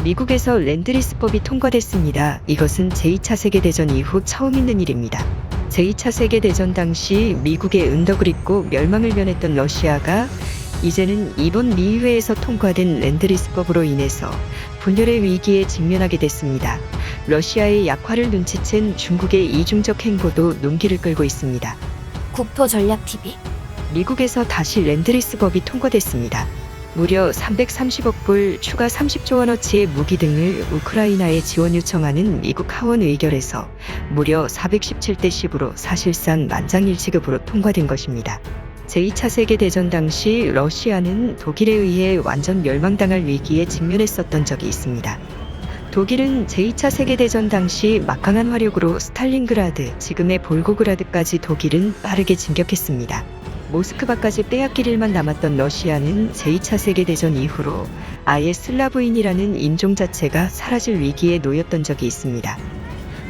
미국에서 랜드리스법이 통과됐습니다. 이것은 제2차 세계대전 이후 처음 있는 일입니다. 제2차 세계대전 당시 미국의 은덕을 잊고 멸망을 면했던 러시아가 이제는 이번 미의회에서 통과된 랜드리스법으로 인해서 분열의 위기에 직면하게 됐습니다. 러시아의 약화를 눈치챈 중국의 이중적 행보도 눈길을 끌고 있습니다. 국토전략TV 미국에서 다시 랜드리스법이 통과됐습니다. 무려 330억 불 추가 30조 원어치의 무기 등을 우크라이나에 지원 요청하는 미국 하원 의결에서 무려 417대 10으로 사실상 만장일치급으로 통과된 것입니다. 제2차 세계대전 당시 러시아는 독일에 의해 완전 멸망당할 위기에 직면했었던 적이 있습니다. 독일은 제2차 세계대전 당시 막강한 화력으로 스탈린그라드, 지금의 볼고그라드까지 독일은 빠르게 진격했습니다. 모스크바까지 빼앗길 일만 남았던 러시아는 제2차 세계대전 이후로 아예 슬라브인이라는 인종 자체가 사라질 위기에 놓였던 적이 있습니다.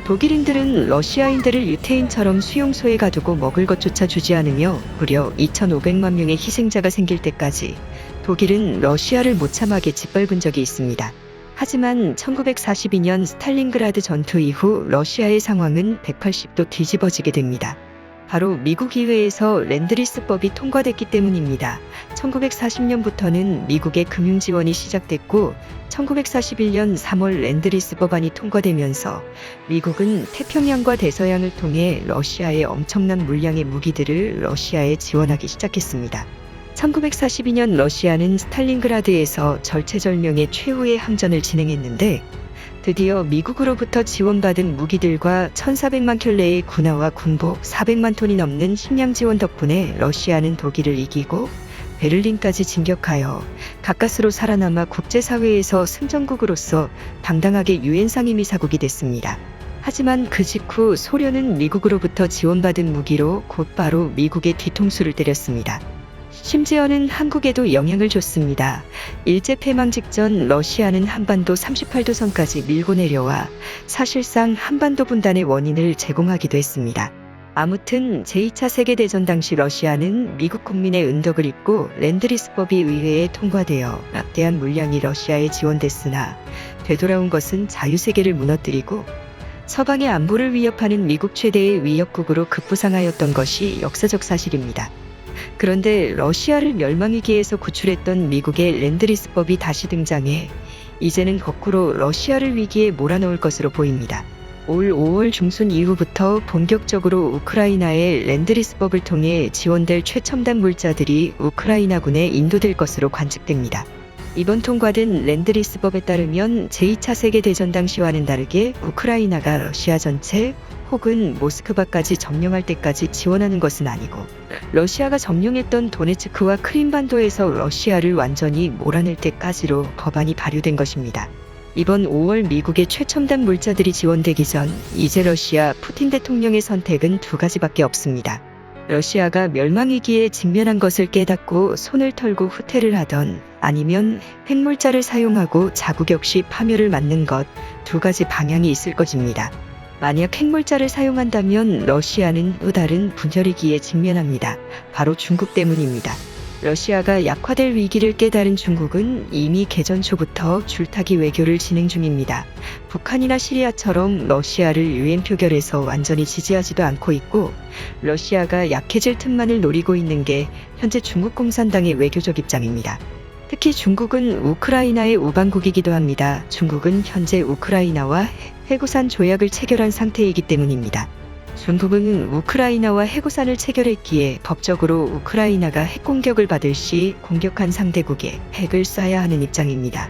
독일인들은 러시아인들을 유태인처럼 수용소에 가두고 먹을 것조차 주지 않으며 무려 2,500만 명의 희생자가 생길 때까지 독일은 러시아를 모참하게 짓밟은 적이 있습니다. 하지만 1942년 스탈린그라드 전투 이후 러시아의 상황은 180도 뒤집어지게 됩니다. 바로 미국 의회에서 랜드리스법이 통과됐기 때문입니다. 1940년부터는 미국의 금융 지원이 시작됐고 1941년 3월 랜드리스 법안이 통과되면서 미국은 태평양과 대서양을 통해 러시아의 엄청난 물량의 무기들을 러시아에 지원하기 시작했습니다. 1942년 러시아는 스탈린그라드에서 절체절명의 최후의 항전을 진행했는데 드디어 미국으로부터 지원받은 무기들과 1,400만 켤레의 군화와 군복, 400만 톤이 넘는 식량 지원 덕분에 러시아는 독일을 이기고 베를린까지 진격하여 가까스로 살아남아 국제사회에서 승전국으로서 당당하게 유엔 상임이사국이 됐습니다. 하지만 그 직후 소련은 미국으로부터 지원받은 무기로 곧바로 미국의 뒤통수를 때렸습니다. 심지어는 한국에도 영향을 줬습니다. 일제패망 직전 러시아는 한반도 38도선까지 밀고 내려와 사실상 한반도 분단의 원인을 제공하기도 했습니다. 아무튼 제2차 세계대전 당시 러시아는 미국 국민의 은덕을 잊고 랜드리스법이 의회에 통과되어 막대한 물량이 러시아에 지원됐으나 되돌아온 것은 자유세계를 무너뜨리고 서방의 안보를 위협하는 미국 최대의 위협국으로 급부상하였던 것이 역사적 사실입니다. 그런데 러시아를 멸망위기에서 구출했던 미국의 랜드리스법이 다시 등장해 이제는 거꾸로 러시아를 위기에 몰아넣을 것으로 보입니다. 올 5월 중순 이후부터 본격적으로 우크라이나의 랜드리스법을 통해 지원될 최첨단 물자들이 우크라이나군에 인도될 것으로 관측됩니다. 이번 통과된 랜드리스법에 따르면 제2차 세계대전 당시와는 다르게 우크라이나가 러시아 전체 혹은 모스크바까지 점령할 때까지 지원하는 것은 아니고 러시아가 점령했던 도네츠크와 크림반도에서 러시아를 완전히 몰아낼 때까지로 법안이 발효된 것입니다. 이번 5월 미국의 최첨단 물자들이 지원되기 전 이제 러시아 푸틴 대통령의 선택은 두 가지밖에 없습니다. 러시아가 멸망위기에 직면한 것을 깨닫고 손을 털고 후퇴를 하던 아니면 핵물자를 사용하고 자국 역시 파멸을 맞는 것, 두 가지 방향이 있을 것입니다. 만약 핵물자를 사용한다면 러시아는 또 다른 분열위기에 직면합니다. 바로 중국 때문입니다. 러시아가 약화될 위기를 깨달은 중국은 이미 개전 초부터 줄타기 외교를 진행 중입니다. 북한이나 시리아처럼 러시아를 유엔 표결에서 완전히 지지하지도 않고 있고 러시아가 약해질 틈만을 노리고 있는 게 현재 중국 공산당의 외교적 입장입니다. 특히 중국은 우크라이나의 우방국이기도 합니다. 중국은 현재 우크라이나와 해구산 조약을 체결한 상태이기 때문입니다. 중국은 우크라이나와 해구산을 체결했기에 법적으로 우크라이나가 핵공격을 받을 시 공격한 상대국에 핵을 쏴야 하는 입장입니다.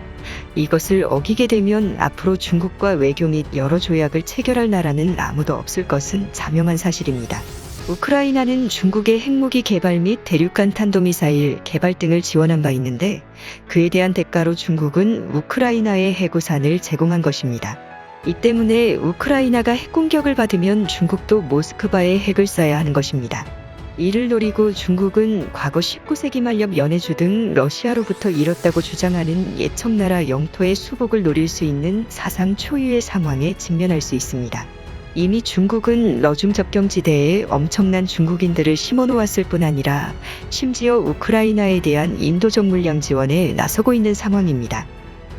이것을 어기게 되면 앞으로 중국과 외교 및 여러 조약을 체결할 나라는 아무도 없을 것은 자명한 사실입니다. 우크라이나는 중국의 핵무기 개발 및 대륙간 탄도미사일 개발 등을 지원한 바 있는데 그에 대한 대가로 중국은 우크라이나에 해구산을 제공한 것입니다. 이 때문에 우크라이나가 핵공격을 받으면 중국도 모스크바에 핵을 쏴야 하는 것입니다. 이를 노리고 중국은 과거 19세기 말 옆 연해주 등 러시아로부터 잃었다고 주장하는 예청나라 영토의 수복을 노릴 수 있는 사상 초유의 상황에 직면할 수 있습니다. 이미 중국은 러중 접경지대에 엄청난 중국인들을 심어놓았을 뿐 아니라 심지어 우크라이나에 대한 인도적 물량 지원에 나서고 있는 상황입니다.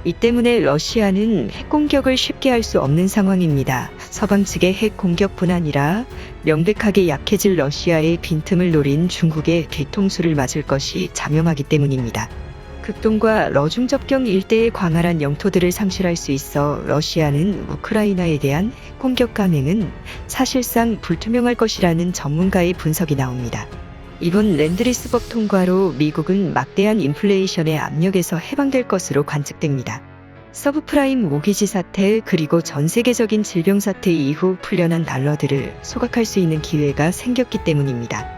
이 때문에 러시아는 핵 공격을 쉽게 할 수 없는 상황입니다. 서방 측의 핵 공격뿐 아니라 명백하게 약해질 러시아의 빈틈을 노린 중국의 뒤통수를 맞을 것이 자명하기 때문입니다. 극동과 러중 접경 일대의 광활한 영토들을 상실할 수 있어 러시아는 우크라이나에 대한 핵 공격 감행은 사실상 불투명할 것이라는 전문가의 분석이 나옵니다. 이번 랜드리스법 통과로 미국은 막대한 인플레이션의 압력에서 해방될 것으로 관측됩니다. 서브프라임 모기지 사태 그리고 전 세계적인 질병 사태 이후 풀려난 달러들을 소각할 수 있는 기회가 생겼기 때문입니다.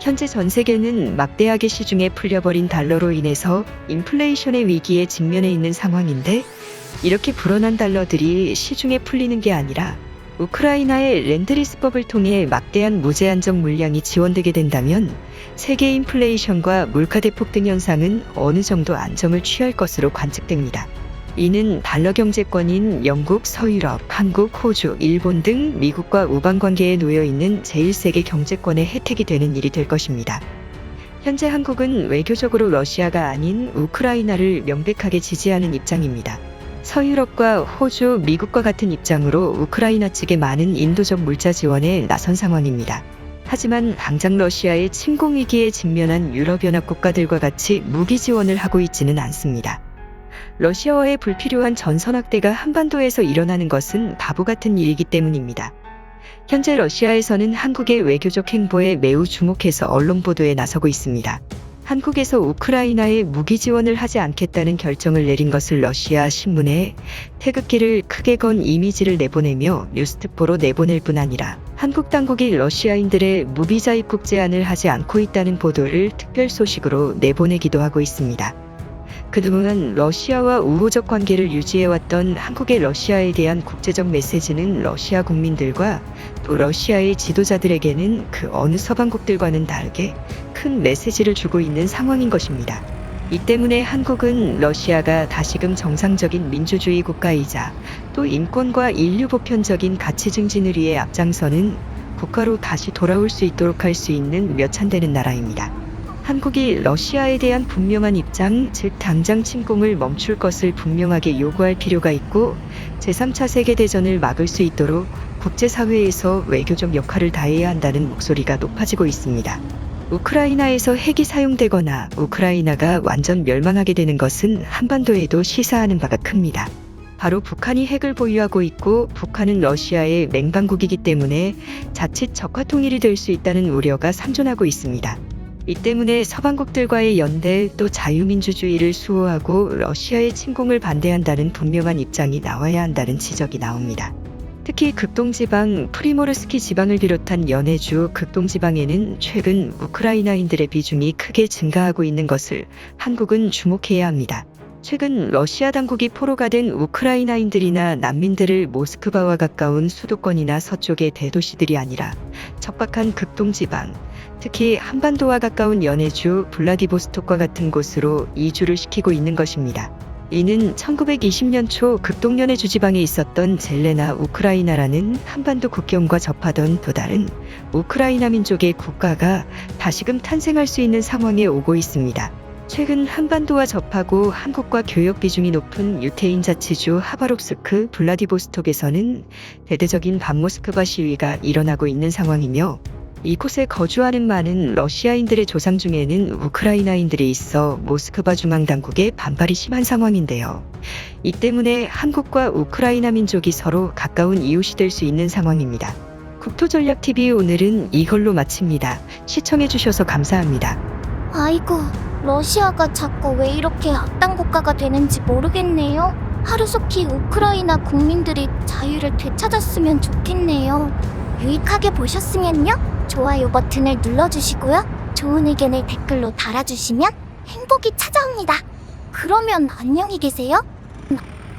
현재 전 세계는 막대하게 시중에 풀려버린 달러로 인해서 인플레이션의 위기에 직면해 있는 상황인데 이렇게 불어난 달러들이 시중에 풀리는 게 아니라 우크라이나의 랜드리스법을 통해 막대한 무제 안정 물량이 지원되게 된다면 세계 인플레이션과 물가 대폭 등 현상은 어느 정도 안정을 취할 것으로 관측됩니다. 이는 달러 경제권인 영국, 서유럽, 한국, 호주, 일본 등 미국과 우방 관계에 놓여 있는 제1세계 경제권의 혜택이 되는 일이 될 것입니다. 현재 한국은 외교적으로 러시아가 아닌 우크라이나를 명백하게 지지하는 입장입니다. 서유럽과 호주, 미국과 같은 입장으로 우크라이나 측에 많은 인도적 물자 지원에 나선 상황입니다. 하지만 당장 러시아의 침공 위기에 직면한 유럽연합 국가들과 같이 무기 지원을 하고 있지는 않습니다. 러시아와의 불필요한 전선 확대가 한반도에서 일어나는 것은 바보 같은 일이기 때문입니다. 현재 러시아에서는 한국의 외교적 행보에 매우 주목해서 언론 보도에 나서고 있습니다. 한국에서 우크라이나에 무기 지원을 하지 않겠다는 결정을 내린 것을 러시아 신문에 태극기를 크게 건 이미지를 내보내며 뉴스특보로 내보낼 뿐 아니라 한국 당국이 러시아인들의 무비자 입국 제한을 하지 않고 있다는 보도를 특별 소식으로 내보내기도 하고 있습니다. 그동안 러시아와 우호적 관계를 유지해왔던 한국의 러시아에 대한 국제적 메시지는 러시아 국민들과 또 러시아의 지도자들에게는 그 어느 서방국들과는 다르게 큰 메시지를 주고 있는 상황인 것입니다. 이 때문에 한국은 러시아가 다시금 정상적인 민주주의 국가이자 또 인권과 인류 보편적인 가치 증진을 위해 앞장서는 국가로 다시 돌아올 수 있도록 할 수 있는 몇 안 되는 나라입니다. 한국이 러시아에 대한 분명한 입장, 즉 당장 침공을 멈출 것을 분명하게 요구할 필요가 있고 제3차 세계대전을 막을 수 있도록 국제사회에서 외교적 역할을 다해야 한다는 목소리가 높아지고 있습니다. 우크라이나에서 핵이 사용되거나 우크라이나가 완전 멸망하게 되는 것은 한반도에도 시사하는 바가 큽니다. 바로 북한이 핵을 보유하고 있고 북한은 러시아의 맹방국이기 때문에 자칫 적화통일이 될 수 있다는 우려가 상존하고 있습니다. 이 때문에 서방국들과의 연대 또 자유민주주의를 수호하고 러시아의 침공을 반대한다는 분명한 입장이 나와야 한다는 지적이 나옵니다. 특히 극동지방 프리모르스키 지방을 비롯한 연해주 극동지방에는 최근 우크라이나인들의 비중이 크게 증가하고 있는 것을 한국은 주목해야 합니다. 최근 러시아 당국이 포로가 된 우크라이나인들이나 난민들을 모스크바와 가까운 수도권이나 서쪽의 대도시들이 아니라 척박한 극동지방, 특히 한반도와 가까운 연해주 블라디보스톡과 같은 곳으로 이주를 시키고 있는 것입니다. 이는 1920년 초 극동연해주 지방에 있었던 젤레나 우크라이나라는 한반도 국경과 접하던 또 다른 우크라이나 민족의 국가가 다시금 탄생할 수 있는 상황에 오고 있습니다. 최근 한반도와 접하고 한국과 교역 비중이 높은 유태인 자치주 하바롭스크, 블라디보스톡에서는 대대적인 반모스크바 시위가 일어나고 있는 상황이며 이곳에 거주하는 많은 러시아인들의 조상 중에는 우크라이나인들이 있어 모스크바 중앙당국의 반발이 심한 상황인데요. 이 때문에 한국과 우크라이나 민족이 서로 가까운 이웃이 될 수 있는 상황입니다. 국토전략TV 오늘은 이걸로 마칩니다. 시청해주셔서 감사합니다. 아이고, 러시아가 자꾸 왜 이렇게 악당 국가가 되는지 모르겠네요. 하루속히 우크라이나 국민들이 자유를 되찾았으면 좋겠네요. 유익하게 보셨으면요, 좋아요 버튼을 눌러주시고요. 좋은 의견을 댓글로 달아주시면 행복이 찾아옵니다. 그러면 안녕히 계세요.